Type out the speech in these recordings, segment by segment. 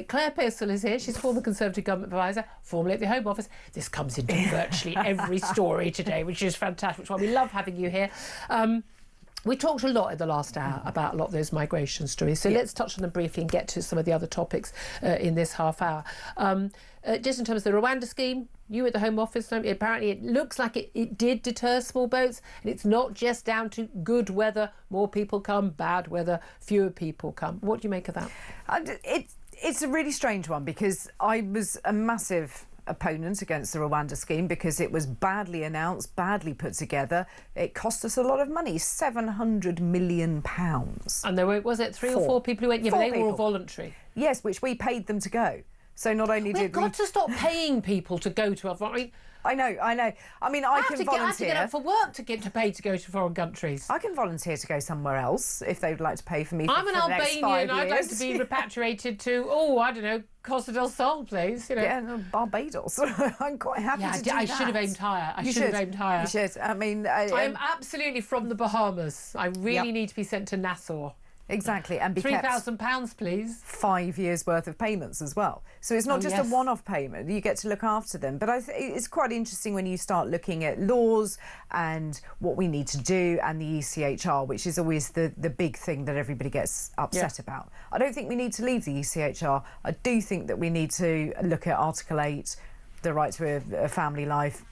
Claire Pearsall is here. She's former Conservative government advisor, formerly at the Home Office. This comes into virtually every story today, which is fantastic, which is why we love having you here. We talked a lot in the last hour about a lot of those migration stories, so let's touch on them briefly and get to some of the other topics in this half hour. Just in terms of the Rwanda scheme, you at the Home Office, apparently it looks like it did deter small boats, and it's not just down to good weather, more people come, bad weather, fewer people come. What do you make of that? It's a really strange one, because I was a massive opponent against the Rwanda scheme because it was badly announced, badly put together. It cost us a lot of money, £700 million. And there were, was it three or four people who went? Yeah, but they were all voluntary. Yes, which we paid them to go. So not only We've got to stop paying people to go to I know. I mean, I can volunteer. I have to get up for work to get paid to go to foreign countries. I can volunteer to go somewhere else if they would like to pay for me. I'm an Albanian. I'd like to be repatriated to, I don't know, Costa del Sol, please. You know. Yeah, no, Barbados. I'm quite happy to do that. I should have aimed higher. I should have aimed higher. You should. I mean, I'm absolutely from the Bahamas. I really need to be sent to Nassau. Exactly, and be £3,000, please. 5 years' worth of payments as well. So it's not just a one-off payment. You get to look after them. But it's quite interesting when you start looking at laws and what we need to do, and the ECHR, which is always the big thing that everybody gets upset about. I don't think we need to leave the ECHR. I do think that we need to look at Article 8, the right to a family life.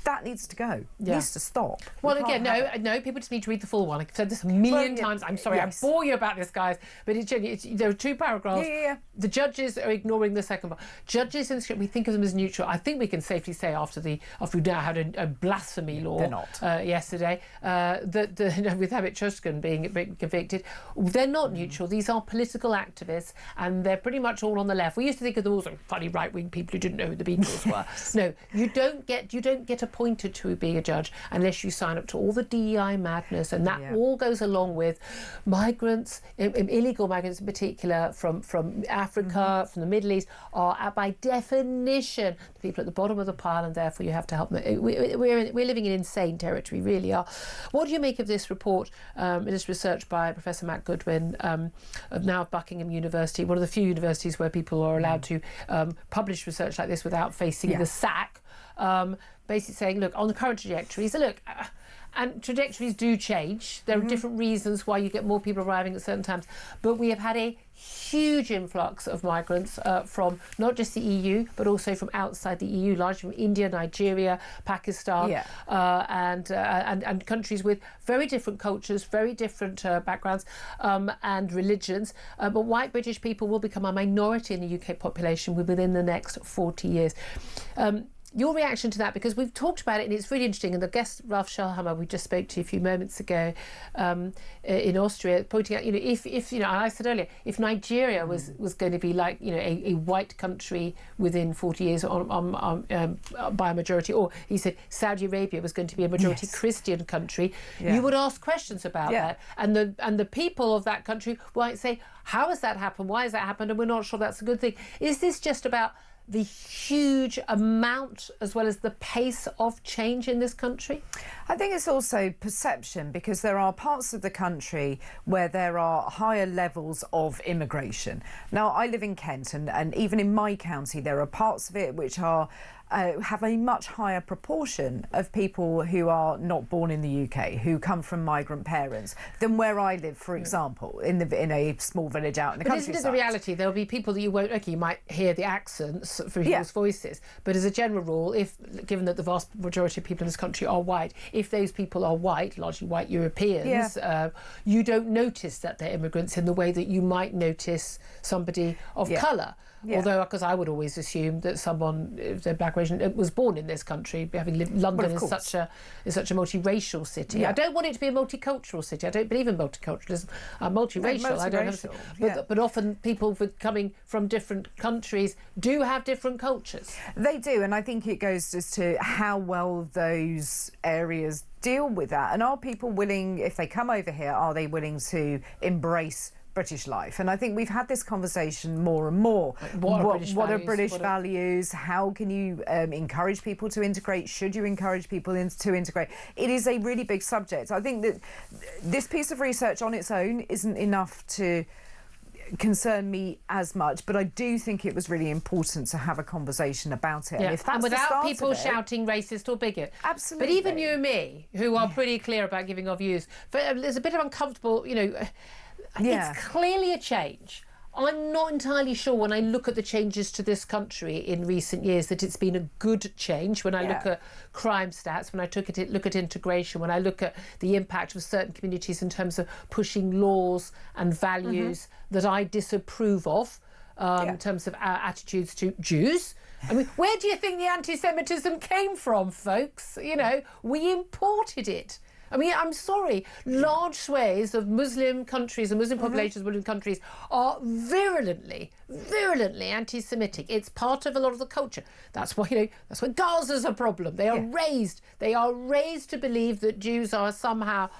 That needs to go. It needs to stop. Well, again, no, people just need to read the full one. I've said this a million times. I'm sorry, I bore you about this, guys, but there are two paragraphs. The judges are ignoring the second part. Judges in the script, we think of them as neutral. I think we can safely say after we now had a blasphemy law yesterday, with Amit Choshkan being convicted, they're not neutral. These are political activists, and they're pretty much all on the left. We used to think of them all as funny right-wing people who didn't know who the Beatles were. No, you don't get appointed to being a judge unless you sign up to all the DEI madness, and that all goes along with migrants, illegal migrants in particular from Africa, from the Middle East, are by definition the people at the bottom of the pile, and therefore you have to help them. We're living in insane territory, really are. What do you make of this report? It is research by Professor Matt Goodwin of Buckingham University, one of the few universities where people are allowed to publish research like this without facing the sack. Basically saying, look, on the current trajectories, and trajectories do change. There are different reasons why you get more people arriving at certain times. But we have had a huge influx of migrants from not just the EU, but also from outside the EU, largely from India, Nigeria, Pakistan, and countries with very different cultures, very different backgrounds and religions. But white British people will become a minority in the UK population within the next 40 years. Your reaction to that, because we've talked about it and it's really interesting, and the guest Ralph Schellhammer we just spoke to a few moments ago in Austria, pointing out, if I said earlier, if Nigeria was going to be like a white country within 40 years by a majority, or he said Saudi Arabia was going to be a majority Christian country, you would ask questions about that, and the people of that country might say, how has that happened? Why has that happened? And we're not sure that's a good thing. Is this just about the huge amount as well as the pace of change in this country? I think it's also perception, because there are parts of the country where there are higher levels of immigration. Now, I live in Kent, and even in my county there are parts of it which are have a much higher proportion of people who are not born in the UK, who come from migrant parents, than where I live, for example, in a small village out in the countryside. But isn't it the reality? There'll be people that you might hear the accents through people's voices, but as a general rule, given that the vast majority of people in this country are white, if those people are white, largely white Europeans, you don't notice that they're immigrants in the way that you might notice somebody of colour. Although, because I would always assume that someone, if their background was born in this country, having lived, London is such a multiracial city. I don't want it to be a multicultural city. I don't believe in multiculturalism. Multiracial. I don't but often people coming from different countries do have different cultures. They do, and I think it goes as to how well those areas deal with that. And are people willing, if they come over here, are they willing to embrace British life? And I think we've had this conversation more and more. What are British values? How can you encourage people to integrate? Should you encourage people to integrate? It is a really big subject. I think that this piece of research on its own isn't enough to concern me as much, but I do think it was really important to have a conversation about it. Yeah. And if that's and without the start people of it, shouting racist or bigot. Absolutely. But even you and me, who are pretty clear about giving our views, there's a bit of uncomfortable, it's clearly a change. I'm not entirely sure when I look at the changes to this country in recent years that it's been a good change. When I look at crime stats, when I look at integration, when I look at the impact of certain communities in terms of pushing laws and values that I disapprove of, in terms of our attitudes to Jews. I mean, where do you think the anti-Semitism came from, folks? We imported it. I mean, I'm sorry, large swathes of Muslim countries and Muslim populations, Muslim countries are virulently anti-Semitic. It's part of a lot of the culture. That's why, that's why Gaza's a problem. They are raised to believe that Jews are somehow,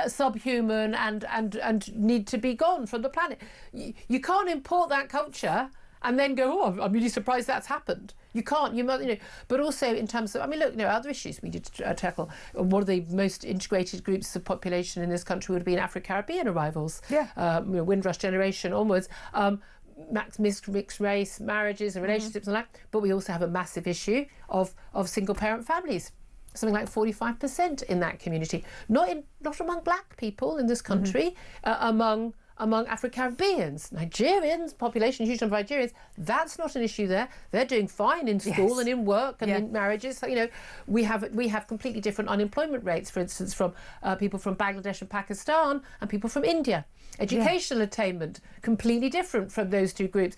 subhuman and need to be gone from the planet. You can't import that culture and then go, I'm really surprised that's happened. You can't, but also in terms of, other issues we need to tackle. One of the most integrated groups of population in this country would have been Afro-Caribbean arrivals. Windrush generation onwards. Mixed race marriages and relationships and that. But we also have a massive issue of single parent families. Something like 45% in that community. Not among black people in this country, among Afro-Caribbeans, Nigerians, population, huge number of Nigerians, that's not an issue there. They're doing fine in school and in work and in marriages. So, we have completely different unemployment rates, for instance, from people from Bangladesh and Pakistan and people from India. Educational attainment, completely different from those two groups.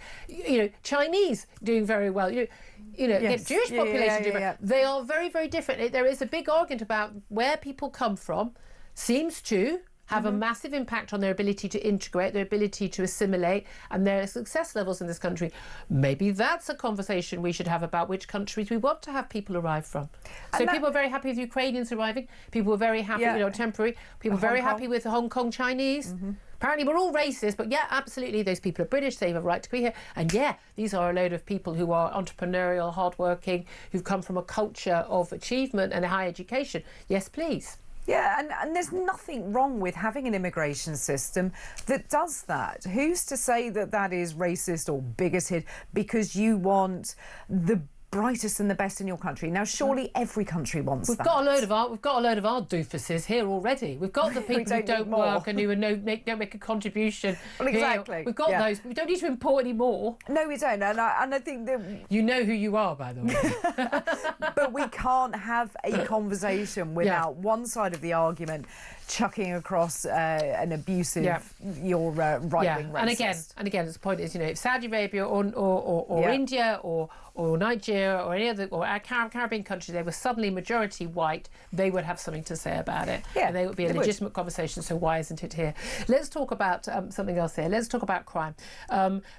Chinese doing very well. Jewish population doing very well. They are very, very different. There is a big argument about where people come from seems to have a massive impact on their ability to integrate, their ability to assimilate, and their success levels in this country. Maybe that's a conversation we should have about which countries we want to have people arrive from. So people are very happy with Ukrainians arriving. People are very happy, temporary. People are very happy with Hong Kong Chinese. Apparently we're all racist, but absolutely, those people are British, they have a right to be here. And these are a load of people who are entrepreneurial, hardworking, who've come from a culture of achievement and high education. Yes, please. Yeah, and there's nothing wrong with having an immigration system that does that. Who's to say that that is racist or bigoted because you want the brightest and the best in your country? Now, surely every country wants that. We've got a load of our doofuses here already. We've got the people who don't work and who don't make a contribution. Well, exactly. Here. We've got those. We don't need to import any more. No, we don't. And I think that you know who you are, by the way. But we can't have a conversation without one side of the argument chucking across an abusive, you're right-wing racist. And again, the point is, if Saudi Arabia or India or Nigeria or any other, or our Caribbean country, they were suddenly majority white, they would have something to say about it. And they would be a legitimate conversation, so why isn't it here? Let's talk about something else here. Let's talk about crime.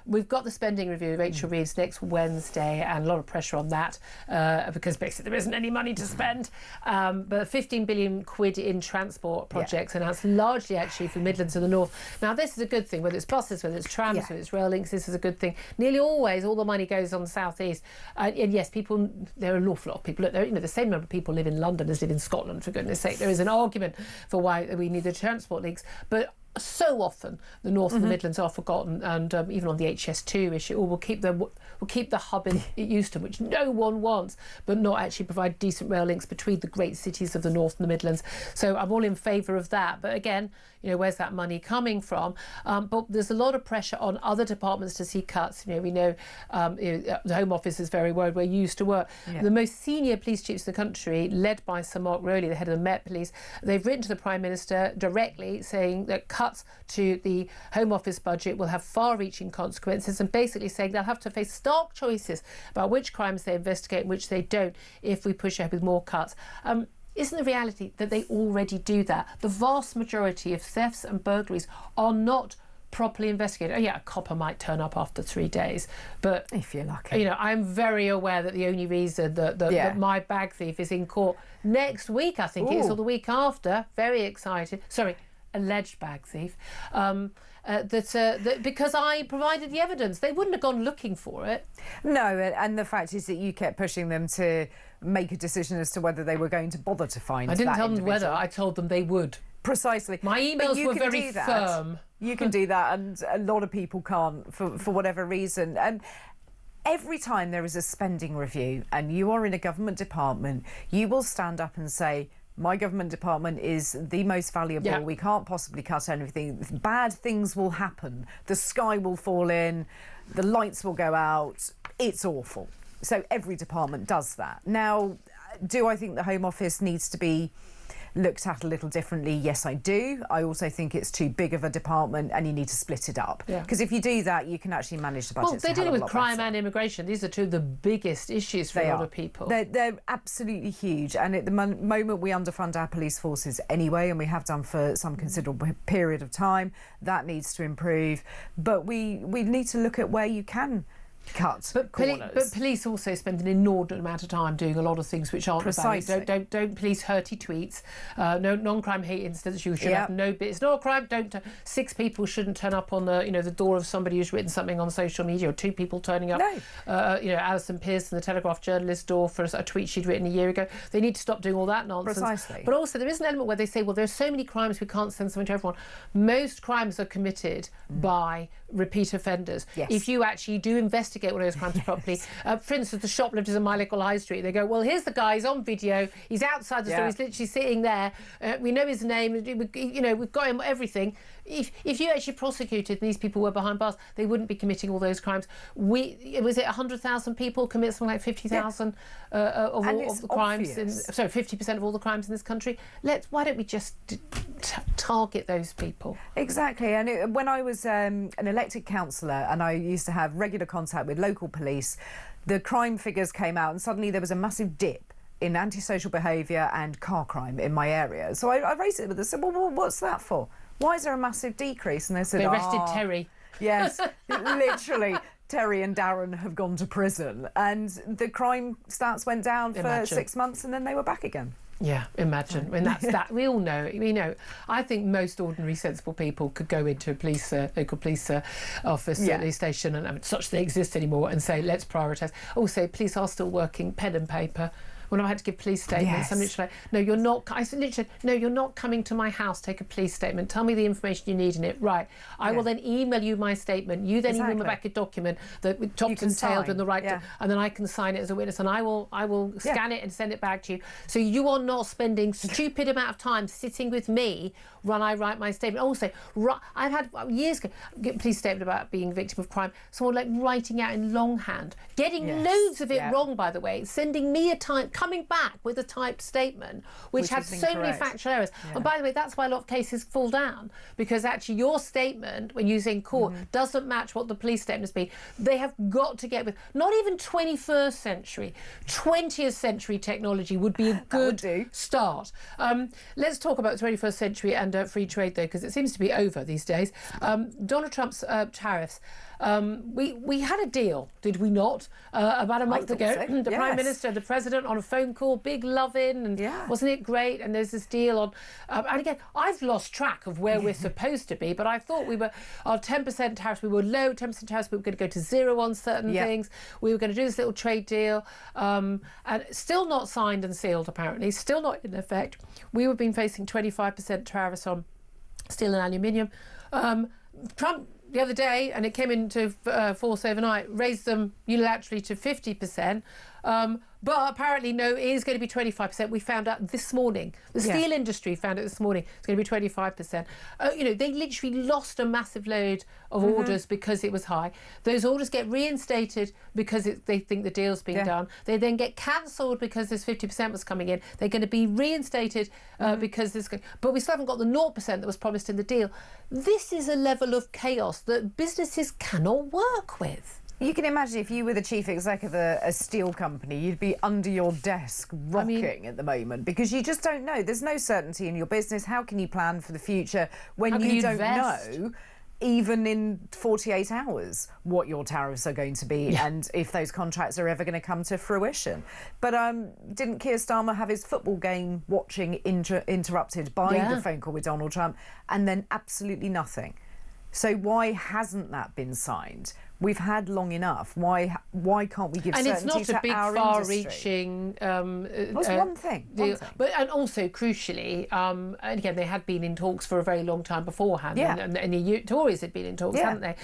We've got the spending review, Rachel Reeves, next Wednesday, and a lot of pressure on that because basically there isn't any money to spend. But 15 billion quid in transport projects, and that's largely actually for the Midlands and the North. Now, this is a good thing, whether it's buses, whether it's trams, whether it's rail links, this is a good thing. Nearly always, all the money goes on the South East. And yes, there are an awful lot of people. The same number of people live in London as live in Scotland, for goodness sake. There is an argument for why we need the transport links. But so often the North and the Midlands are forgotten, and even on the HS2 issue, we'll keep the hub in Euston, which no one wants, but not actually provide decent rail links between the great cities of the North and the Midlands. So I'm all in favour of that. But again, where's that money coming from? But there's a lot of pressure on other departments to see cuts. We know the Home Office is very worried, where you used to work. The most senior police chiefs in the country, led by Sir Mark Rowley, the head of the Met Police, they've written to the Prime Minister directly saying that cuts to the Home Office budget will have far-reaching consequences, and basically saying they'll have to face stark choices about which crimes they investigate and which they don't if we push ahead with more cuts. Isn't the reality that they already do that? The vast majority of thefts and burglaries are not properly investigated. A copper might turn up after 3 days, but if you're lucky, I'm very aware that the only reason that my bag thief is in court next week, I think it is, or the week after. Very excited. Sorry, alleged bag thief. That because I provided the evidence, they wouldn't have gone looking for it. No, and the fact is that you kept pushing them to make a decision as to whether they were going to bother to find. I didn't tell them individual. whether. I told them they would. Precisely. My emails were very firm. You can do that, and a lot of people can't for whatever reason. And every time there is a spending review and you are in a government department, you will stand up and say, my government department is the most valuable. Yeah. We can't possibly cut anything. Bad things will happen. The sky will fall in. The lights will go out. It's awful. So every department does that. Now, do I think the Home Office needs to be looked at a little differently? Yes, I do. I also think it's too big of a department and you need to split it up. Because if you do that, you can actually manage the budget. Well, they're dealing with crime and immigration. These are two of the biggest issues for a lot of people. They're absolutely huge. And at the moment, we underfund our police forces anyway, and we have done for some considerable period of time. That needs to improve. But we need to look at where you can cut corners. But police also spend an inordinate amount of time doing a lot of things which aren't Precisely. Don't police hurty tweets, no non-crime hate incidents. You should have no bit. It's not a crime. Don't 6 people shouldn't turn up on the the door of somebody who's written something on social media, or 2 people turning up. No. Alison Pearson, the Telegraph journalist, door for a tweet she'd written a year ago. They need to stop doing all that nonsense. Precisely. But also there is an element where they say, well, there's so many crimes we can't send something to everyone. Most crimes are committed by repeat offenders. Yes. If you actually do investigate all those crimes properly, for instance, the shoplifters in my local high street, they go, well, here's the guy, he's on video, he's outside the store, he's literally sitting there, we know his name, we've got him, everything. If you actually prosecuted and these people were behind bars, they wouldn't be committing all those crimes. Was it 100,000 people commit something like 50,000 of all of the crimes? 50% of all the crimes in this country. Why don't we just target those people? Exactly. And when I was an elected councillor and I used to have regular contact with local police, the crime figures came out and suddenly there was a massive dip in antisocial behaviour and car crime in my area. So I raised it with them and said, well, what's that for? Why is there a massive decrease? And they said, they arrested Terry. Yes, literally. Terry and Darren have gone to prison, and the crime stats went down for 6 months and then they were back again. Yeah, imagine. I mean, that's that. We all know. I think most ordinary, sensible people could go into a local police office, police station, and such they exist anymore, and say, let's prioritise. Also, police are still working pen and paper. When I had to give police statements, I'm literally like, no, you're not. I said, literally, no, you're not coming to my house. Take a police statement. Tell me the information you need in it. Right. I will then email you my statement. You then email me back a document that topped and tailed and the right, and then I can sign it as a witness, and I will scan it and send it back to you. So you are not spending stupid amount of time sitting with me when I write my statement. Also, I've had years ago a police statement about being a victim of crime. Someone like writing out in longhand, getting loads of it wrong, by the way, sending me coming back with a typed statement which had so many factual errors. And by the way, that's why a lot of cases fall down, because actually your statement when used in court doesn't match what the police statement has been. They have got to get with not even 21st century, 20th century technology would be a good start. Let's talk about 21st century and free trade, though, because it seems to be over these days. Donald Trump's tariffs. We had a deal, did we not, about a month ago? So. The Prime Minister, the President on a phone call, big love-in, and wasn't it great? And there's this deal on... and again, I've lost track of where we're supposed to be, but I thought we were... Our 10% tariffs, we were low, 10% tariffs, we were going to go to 0 on certain things. We were going to do this little trade deal, and still not signed and sealed, apparently, still not in effect. We have been facing 25% tariffs on steel and aluminium. Trump... the other day, and it came into force overnight, raised them unilaterally to 50%. But apparently, no, it is going to be 25%. We found out this morning. The steel industry found out this morning it's going to be 25%. They literally lost a massive load of orders because it was high. Those orders get reinstated because they think the deal's being done. They then get cancelled because this 50% was coming in. They're going to be reinstated because this... But we still haven't got the 0% that was promised in the deal. This is a level of chaos that businesses cannot work with. You can imagine if you were the chief exec of a steel company, you'd be under your desk rocking at the moment, because you just don't know. There's no certainty in your business. How can you plan for the future when you don't know, even in 48 hours, what your tariffs are going to be and if those contracts are ever going to come to fruition? But didn't Keir Starmer have his football game watching interrupted by the phone call with Donald Trump, and then absolutely nothing? So why hasn't that been signed? We've had long enough. Why can't we give certainty to our industry? And it's not a big, far-reaching. That's one thing. But and also crucially, and again, they had been in talks for a very long time beforehand, and the Tories had been in talks, hadn't they?